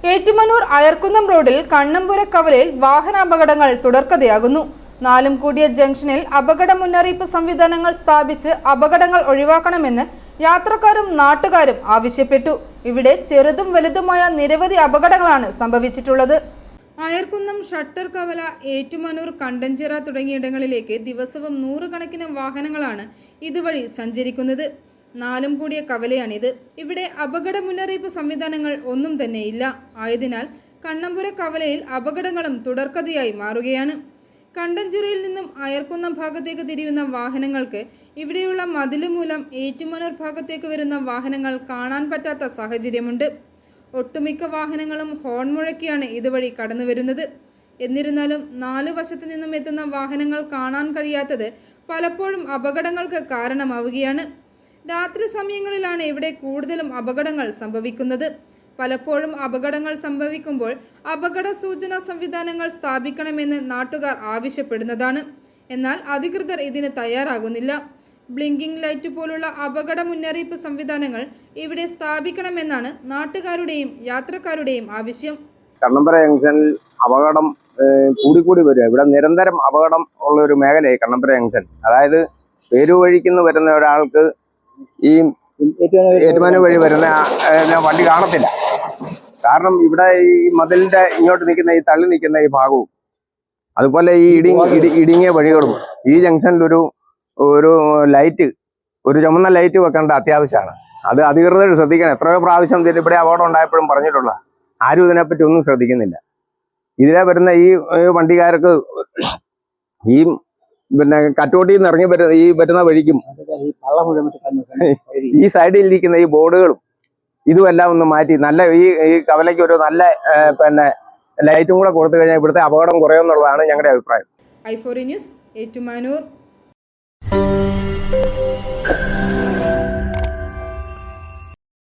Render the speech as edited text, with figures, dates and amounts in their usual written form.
ഏറ്റുമാനൂർ അയർക്കുന്നം റോഡിൽ കണ്ണമ്പുര കവലയിൽ വാഹനാപകടങ്ങൾ തുടർക്കഥയാകുന്നു. നാലുംകൂടിയ ജംഗ്ഷനിൽ അപകട മുന്നറിയിപ്പ് സംവിധാനങ്ങൾ സ്ഥാപിച്ച് അപകടങ്ങൾ ഒഴിവാക്കണമെന്ന് യാത്രക്കാരും നാട്ടുകാരും ആവശ്യപ്പെട്ടു. ഇവിടെ ചെറുതും വലുതുമായ നിരവധി അപകടങ്ങളാണ് സംഭവിച്ചിട്ടുള്ളത്. അയർക്കുന്നം, ഷട്ടർ കവല, ഏറ്റുമാനൂർ, കണ്ടഞ്ചിറ തുടങ്ങിയിടങ്ങളിലേക്ക് ദിവസവും നൂറുകണക്കിന് വാഹനങ്ങളാണ് ഇതുവഴി സഞ്ചരിക്കുന്നത്. നാലും കൂടിയ കവലയാണിത്. ഇവിടെ അപകട മുന്നറിയിപ്പ് സംവിധാനങ്ങൾ ഒന്നും തന്നെയില്ല. ആയതിനാൽ കണ്ണമ്പുര കവലയിൽ അപകടങ്ങളും തുടർക്കഥയായി മാറുകയാണ്. കണ്ടഞ്ചിറയിൽ നിന്നും അയർക്കുന്നം ഭാഗത്തേക്ക് തിരിയുന്ന വാഹനങ്ങൾക്ക് ഇവിടെയുള്ള മതില് മൂലം ഏറ്റുമാനൂർ ഭാഗത്തേക്ക് വരുന്ന വാഹനങ്ങൾ കാണാൻ പറ്റാത്ത സാഹചര്യമുണ്ട്. ഒട്ടുമിക്ക വാഹനങ്ങളും ഹോൺ മുഴക്കിയാണ് ഇതുവഴി കടന്നു വരുന്നത്. എന്നിരുന്നാലും നാലു വശത്തു നിന്നും എത്തുന്ന വാഹനങ്ങൾ കാണാൻ കഴിയാത്തത് പലപ്പോഴും അപകടങ്ങൾക്ക് കാരണമാവുകയാണ്. രാത്രി സമയങ്ങളിലാണ് ഇവിടെ കൂടുതലും അപകടങ്ങൾ സംഭവിക്കുന്നത്. പലപ്പോഴും അപകടങ്ങൾ സംഭവിക്കുമ്പോൾ അപകട സൂചനാ സംവിധാനങ്ങൾ സ്ഥാപിക്കണമെന്ന് നാട്ടുകാർ ആവശ്യപ്പെടുന്നതാണ്. എന്നാൽ അധികൃതർ ഇതിന് തയ്യാറാകുന്നില്ല. ബ്ലിങ്കിംഗ് ലൈറ്റ് പോലുള്ള അപകട മുന്നറിയിപ്പ് സംവിധാനങ്ങൾ ഇവിടെ സ്ഥാപിക്കണമെന്നാണ് നാട്ടുകാരുടെയും യാത്രക്കാരുടെയും ആവശ്യം. കണ്ണമ്പുര ജംഗ്ഷനിൽ അപകടം കൂടിക്കൂടി വരിക. ഇവിടെ നിരന്തരം അപകടം ഉള്ള ഒരു മേഖലയായി കണ്ണമ്പുര ജംഗ്ഷൻ. അതായത് പേരുവഴിക്കുന്ന വരുന്ന ഒരാൾക്ക് ഈ ഏറ്റുമാനൂർ വഴി വരുന്ന വണ്ടി കാണത്തില്ല. കാരണം ഇവിടെ ഈ മതിലിന്റെ ഇങ്ങോട്ട് നിൽക്കുന്ന ഈ തള്ളി നിൽക്കുന്ന ഈ ഭാഗവും അതുപോലെ ഈ ഇടുങ്ങിയ വഴികളും ഈ ജംഗ്ഷനിൽ ഒരു ലൈറ്റ്, ഒരു ചുമന്ന ലൈറ്റ് വെക്കേണ്ട അത്യാവശ്യമാണ്. അത് അധികൃതർ ശ്രദ്ധിക്കണം. എത്രയോ പ്രാവശ്യം ഇവിടെ അപകടം ഉണ്ടായപ്പോഴും പറഞ്ഞിട്ടുള്ള ആരും ഇതിനെപ്പറ്റി ഒന്നും ശ്രദ്ധിക്കുന്നില്ല. ഇതിലെ വരുന്ന ഈ വണ്ടിക്കാർക്ക് ഈ കറ്റോട്ടിയിൽ നിന്ന് ഇറങ്ങി വരുന്ന വഴിക്കും ഈ സൈഡിൽ ഇരിക്കുന്ന ഈ ബോർഡുകളും ഇതുമെല്ലാം ഒന്ന് മാറ്റി നല്ല ഈ കവലയ്ക്ക് ഒരു നല്ല ലൈറ്റും കൂടെ കൊടുത്തു കഴിഞ്ഞാൽ ഇവിടുത്തെ അപകടം കുറയുമെന്നുള്ളതാണ് ഞങ്ങളുടെ അഭിപ്രായം. i4 news, Ettumanoor.